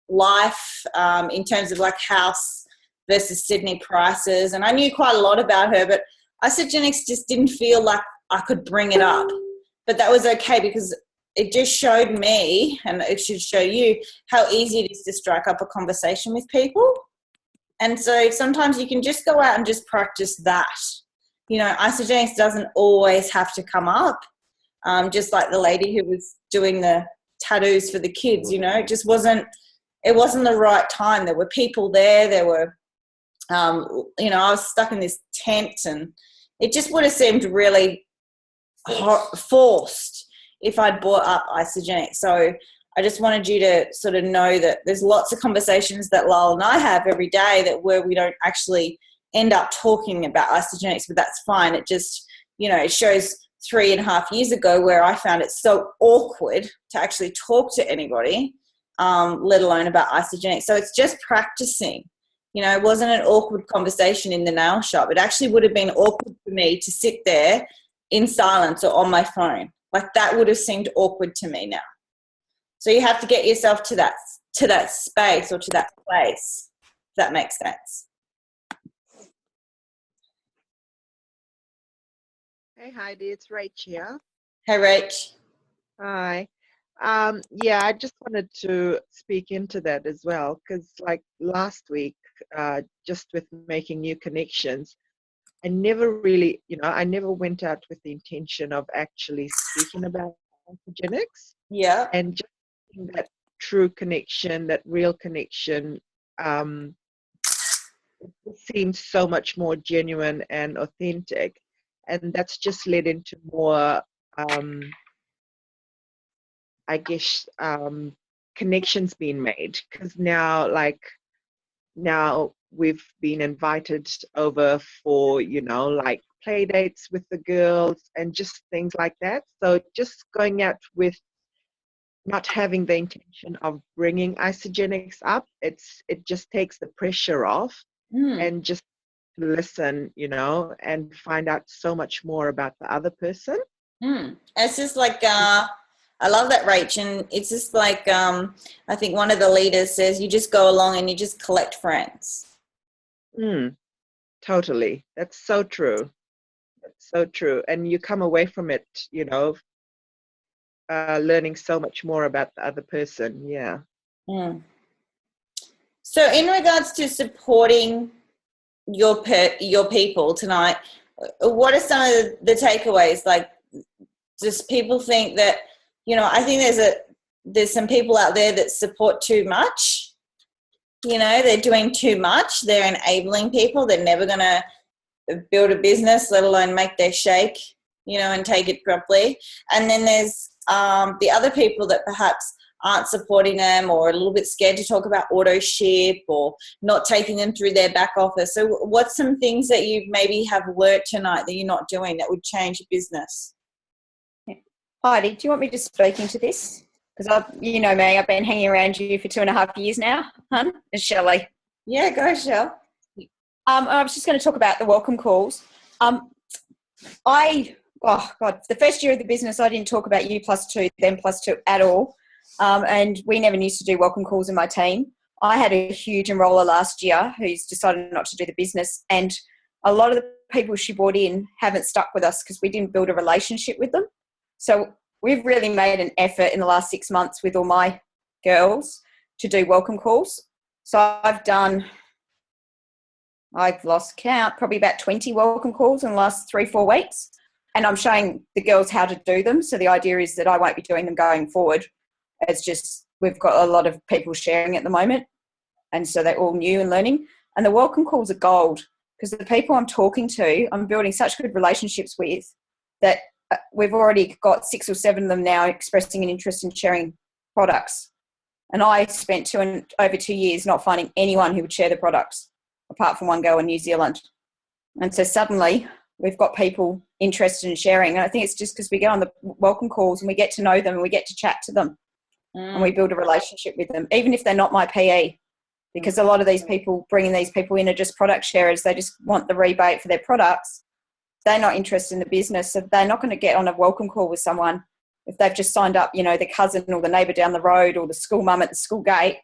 life in terms of like house versus Sydney prices. And I knew quite a lot about her, but isogenics just didn't feel like I could bring it up. But that was okay because it just showed me, and it should show you, how easy it is to strike up a conversation with people. And so sometimes you can just go out and just practice that. Isogenics doesn't always have to come up. Just like the lady who was doing the tattoos for the kids, it just wasn't the right time. There were people there. There were, I was stuck in this tent, and it just would have seemed really forced if I'd brought up isogenics. So I just wanted you to sort of know that there's lots of conversations that Lyle and I have every day where we don't actually end up talking about isogenics, but that's fine. It just, it shows 3.5 years ago where I found it so awkward to actually talk to anybody, let alone about isogenics. So it's just practicing. It wasn't an awkward conversation in the nail shop. It actually would have been awkward for me to sit there in silence or on my phone. Like that would have seemed awkward to me now. So you have to get yourself to that space or to that place, if that makes sense. Hey Heidi, it's Rach here. Hey Rach. Hi. Yeah, I just wanted to speak into that as well, because like last week, just with making new connections, I never really, I never went out with the intention of actually speaking about eugenics. Yeah. And just that true connection, that real connection, it seems so much more genuine and authentic. And that's just led into more, I guess, connections being made. Because now we've been invited over for, like play dates with the girls and just things like that. So just going out with not having the intention of bringing isogenics up, it just takes the pressure off and just listen, and find out so much more about the other person. It's just like, I love that, Rach. And it's just like, I think one of the leaders says you just go along and you just collect friends. Totally. That's so true. That's so true. And you come away from it, learning so much more about the other person. Yeah. So in regards to supporting your people tonight, what are some of the takeaways? Like, just people think that, I think there's some people out there that support too much. They're doing too much. They're enabling people. They're never going to build a business, let alone make their shake, and take it properly. And then there's the other people that perhaps aren't supporting them or a little bit scared to talk about auto ship or not taking them through their back office. So what's some things that you maybe have learnt tonight that you're not doing that would change your business? Heidi, do you want me to speak into this? Because you know me, I've been hanging around you for 2.5 years now, hun, and Shelley. Yeah, go, Shell. I was just going to talk about the welcome calls. The first year of the business, I didn't talk about you +2, them +2 at all. And we never used to do welcome calls in my team. I had a huge enroller last year who's decided not to do the business. And a lot of the people she brought in haven't stuck with us because we didn't build a relationship with them. So we've really made an effort in the last 6 months with all my girls to do welcome calls. So I've lost count, probably about 20 welcome calls in the last 3-4 weeks. And I'm showing the girls how to do them. So the idea is that I won't be doing them going forward. It's just we've got a lot of people sharing at the moment. And so they're all new and learning. And the welcome calls are gold because the people I'm talking to, I'm building such good relationships with that we've already got 6 or 7 of them now expressing an interest in sharing products. And I spent over 2 years not finding anyone who would share the products apart from one girl in New Zealand. And so suddenly we've got people interested in sharing. And I think it's just because we go on the welcome calls and we get to know them and we get to chat to them and we build a relationship with them, even if they're not my PE. Because a lot of these people, bringing these people in are just product sharers. They just want the rebate for their products. They're not interested in the business. So they're not going to get on a welcome call with someone if they've just signed up, the cousin or the neighbour down the road or the school mum at the school gate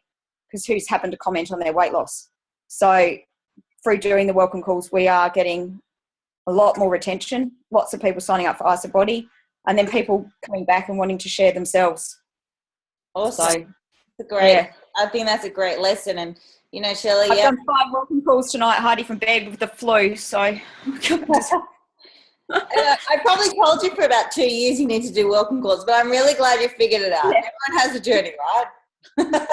because who's happened to comment on their weight loss. So through doing the welcome calls, we are getting a lot more retention, lots of people signing up for ISABODY, and then people coming back and wanting to share themselves. Awesome. I think that's a great lesson. And, Shelley, I've done 5 welcome calls tonight, Heidi, from bed with the flu. So I probably told you for about 2 years you need to do welcome calls, but I'm really glad you figured it out. Yeah. Everyone has a journey, right?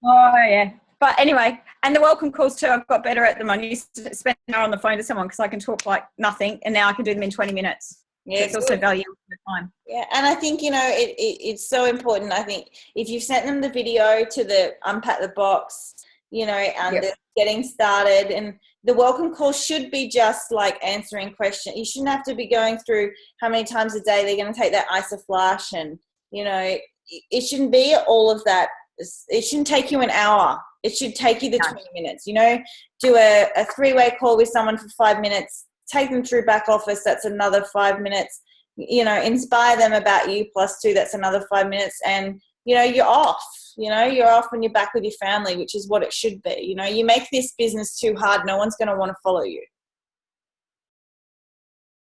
Oh, yeah. But anyway, and the welcome calls too, I've got better at them. I used to spend an hour on the phone to someone because I can talk like nothing, and now I can do them in 20 minutes. Yeah, so it's also valuable for time. Yeah, and I think, it's so important. I think if you've sent them the video to the unpack the box, and they're getting started, and the welcome call should be just like answering questions. You shouldn't have to be going through how many times a day they're going to take that ISA flash, and, it shouldn't be all of that. It shouldn't take you an hour. It should take you the 20 minutes, do a 3-way call with someone for 5 minutes, take them through back office. That's another 5 minutes, inspire them about you +2. That's another 5 minutes. And, you're off, you're off and you're back with your family, which is what it should be. You make this business too hard. No one's going to want to follow you.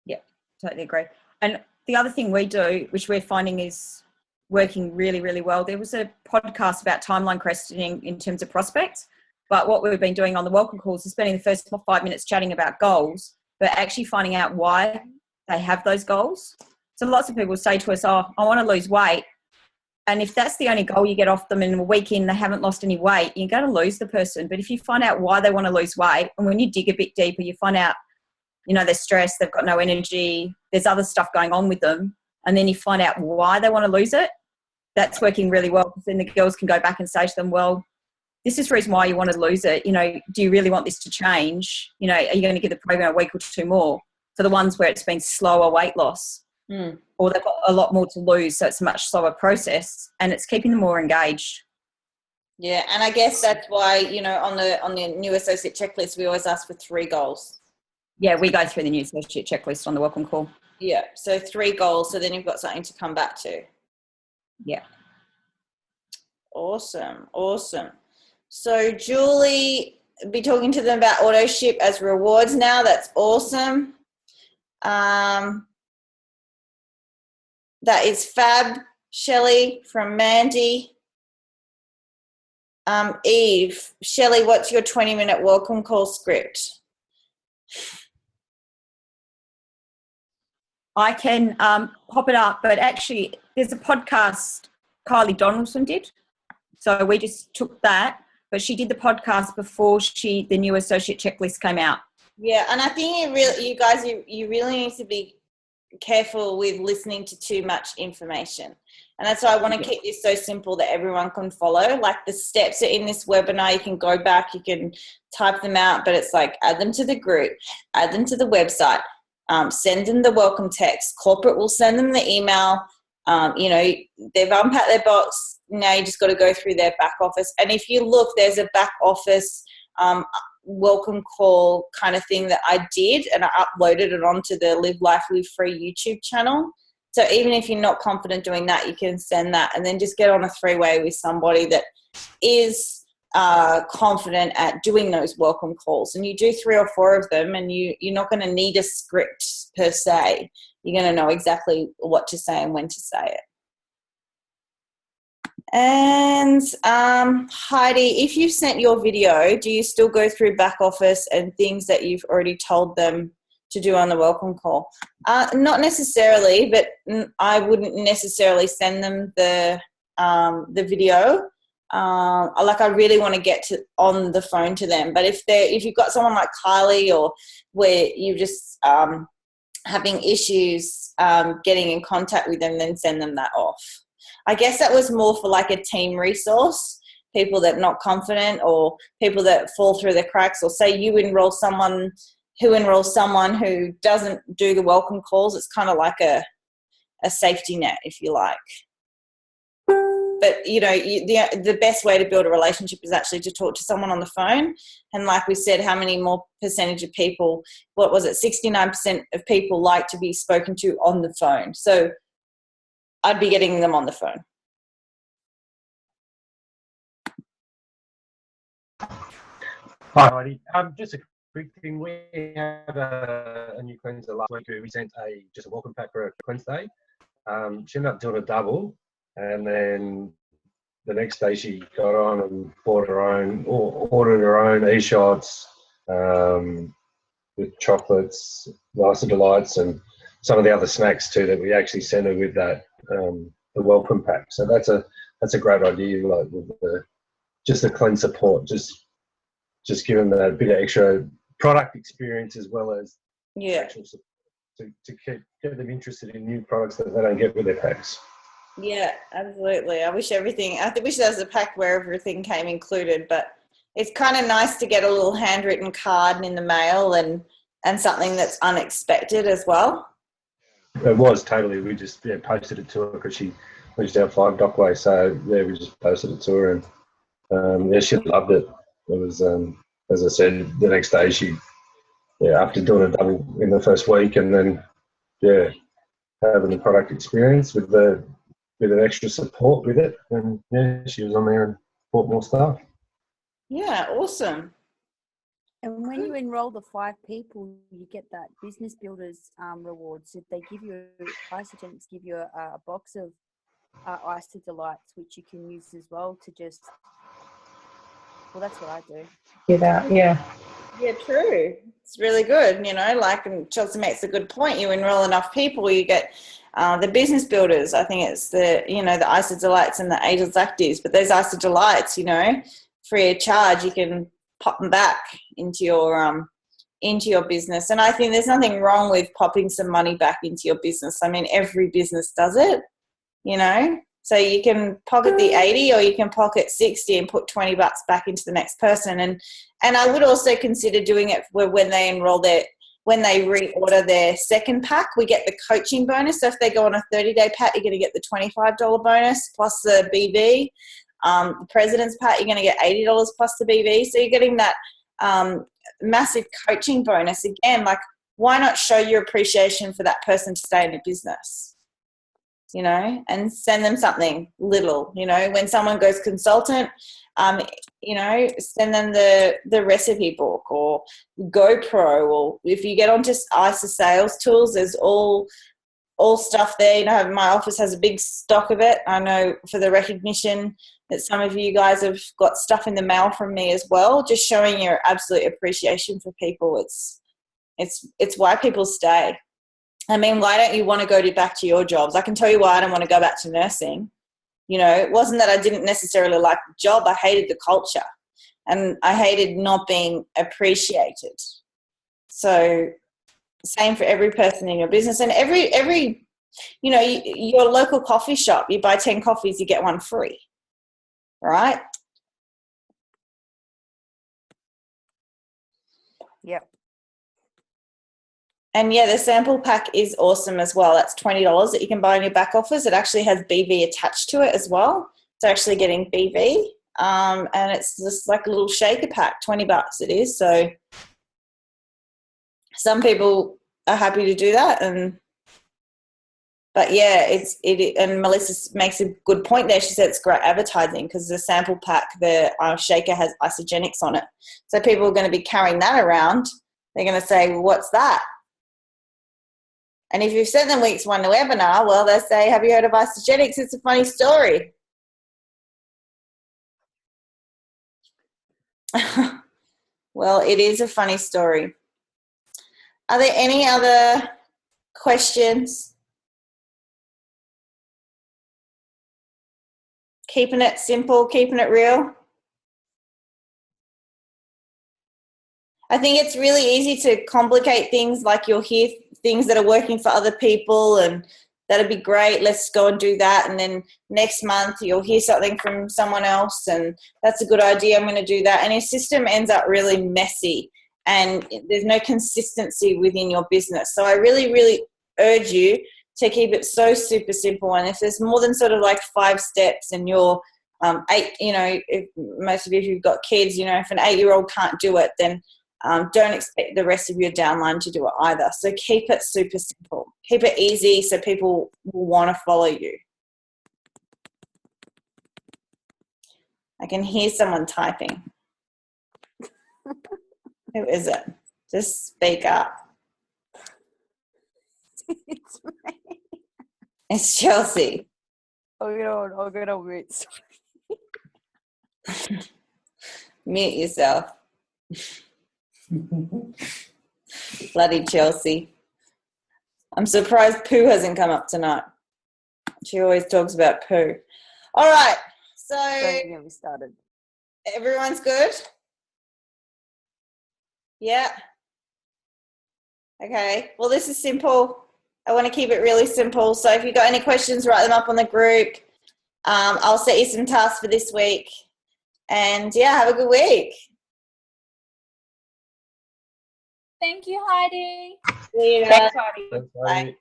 Yeah, totally agree. And the other thing we do, which we're finding is working really, really well. There was a podcast about timeline questioning in terms of prospects, but what we've been doing on the welcome calls is spending the first 5 minutes chatting about goals, but actually finding out why they have those goals. So lots of people say to us, I want to lose weight. And if that's the only goal you get off them in a week in, they haven't lost any weight, you're going to lose the person. But if you find out why they want to lose weight, and when you dig a bit deeper, you find out, they're stressed, they've got no energy, there's other stuff going on with them, and then you find out why they want to lose it, that's working really well, because then the girls can go back and say to them, well, this is the reason why you want to lose it. Do you really want this to change? Are you going to give the program a week or 2 more for the ones where it's been slower weight loss or they've got a lot more to lose, so it's a much slower process and it's keeping them more engaged. Yeah, and I guess that's why, on the new associate checklist, we always ask for 3 goals. Yeah, we go through the new associate checklist on the welcome call. Yeah, so 3 goals, so then you've got something to come back to. Yeah. Awesome. So Julie, be talking to them about auto ship as rewards now. That's awesome. That is fab. Shelley from Mandy. Eve, Shelley, what's your 20-minute welcome call script? I can pop it up, but actually there's a podcast Kylie Donaldson did. So we just took that, but she did the podcast before the new associate checklist came out. Yeah, and I think you guys really need to be careful with listening to too much information. And that's why I want to keep this so simple that everyone can follow. Like the steps are in this webinar. You can go back, you can type them out, but it's like add them to the group, add them to the website, send them the welcome text. Corporate will send them the email. You know, they've unpacked their box. Now you just got to go through their back office. And if you look, there's a back office welcome call kind of thing that I did, and I uploaded it onto the Live Life Live Free YouTube channel. So even if you're not confident doing that, you can send that and then just get on a three-way with somebody that is confident at doing those welcome calls. And you do 3 or 4 of them, and you're not going to need a script per se. You're going to know exactly what to say and when to say it. And Heidi, if you've sent your video, do you still go through back office and things that you've already told them to do on the welcome call? Not necessarily, but I wouldn't necessarily send them the video. Like I really want to get on the phone to them. But if you've got someone like Kylie, or where you're just having issues getting in contact with them, then send them that off. I guess that was more for like a team resource, people that are not confident, or people that fall through the cracks, or say you enroll someone who doesn't do the welcome calls. It's kind of like a safety net, if you like. But, you know, the best way to build a relationship is actually to talk to someone on the phone. And like we said, how many more percentage of people, what was it, 69% of people like to be spoken to on the phone. So I'd be getting them on the phone. Hi, Heidi. Just a quick thing. We had a new cleanser last week who we sent just a welcome pack for a cleanse day. She ended up doing a double, and then the next day she got on and bought her own, or ordered her own e-shots with chocolates, Nicer Delights, and some of the other snacks too that we actually sent her with that, the welcome pack. So that's a great idea, like with just the clean support, just give them that bit of extra product experience as well as actual support to get them interested in new products that they don't get with their packs. Yeah, absolutely. I wish there was a pack where everything came included, but it's kind of nice to get a little handwritten card in the mail and something that's unexpected as well. It was totally. We just posted it to her because she lives down 5 Dockway, so we just posted it to her, and she loved it. It was, as I said, the next day she, after doing a double in the first week, and then having the product experience with an extra support with it, and she was on there and bought more stuff. Yeah, awesome. And when you enroll the 5 people, you get that business builders rewards. If they give you, Isogenics give you a box of Ice Delights, which you can use as well to just, well, that's what I do. Yeah. Yeah, true. It's really good, you know, like, and Chelsea makes a good point. You enroll enough people, you get the business builders. I think it's the Ice Delights and the Agel's Actives, but those Ice Delights, you know, free of charge, you can pop them back into your business. And I think there's nothing wrong with popping some money back into your business. I mean, every business does it, you know. So you can pocket the 80, or you can pocket 60 and put $20 back into the next person. And I would also consider doing it when they reorder their second pack, we get the coaching bonus. So if they go on a 30-day pack, you're going to get the $25 bonus plus the BV. The President's pack, you're going to get $80 plus the BV. So you're getting that massive coaching bonus. Again, like, why not show your appreciation for that person to stay in the business, you know, and send them something little, you know. When someone goes consultant, you know, send them the recipe book or GoPro, or if you get onto ISA sales tools, there's all stuff there. You know, my office has a big stock of it. I know for the recognition that some of you guys have got stuff in the mail from me as well, just showing your absolute appreciation for people. It's why people stay. I mean, why don't you want to go back to your jobs? I can tell you why I don't want to go back to nursing. You know, it wasn't that I didn't necessarily like the job. I hated the culture, and I hated not being appreciated. So same for every person in your business, and every you know, your local coffee shop, you buy 10 coffees, you get one free, right? Yep. And yeah, the sample pack is awesome as well. That's $20 that you can buy in your back office. It actually has BV attached to it as well. It's actually getting BV. And it's just like a little shaker pack, $20 it is. So some people are happy to do that. But yeah, and Melissa makes a good point there. She said it's great advertising because the sample pack, the shaker has isogenics on it. So people are going to be carrying that around. They're going to say, well, what's that? And if you've sent them weeks one webinar, well, they say, have you heard of isogenics? It's a funny story. Well, it is a funny story. Are there any other questions? Keeping it simple, keeping it real. I think it's really easy to complicate things, like you'll hear things that are working for other people and that'd be great, let's go and do that. And then next month you'll hear something from someone else and that's a good idea, I'm going to do that. And your system ends up really messy and there's no consistency within your business. So I really, really urge you to keep it so super simple. And if there's more than sort of like 5 steps and you're 8, you know, if most of you who've got kids, you know, if an 8-year-old can't do it, then don't expect the rest of your downline to do it either. So keep it super simple. Keep it easy so people will want to follow you. I can hear someone typing. Who is it? Just speak up. It's me. It's Chelsea. I'll get over it. Mute yourself. Bloody Chelsea. I'm surprised Pooh hasn't come up tonight. She always talks about Pooh. All right. So Don't get me started. everyone's good? Yeah. Okay. Well, this is simple. I want to keep it really simple. So if you've got any questions, write them up on the group. I'll set you some tasks for this week. And yeah, have a good week. Thank you, Heidi. See you Thanks, guys. Heidi. Thanks, Bye. Heidi.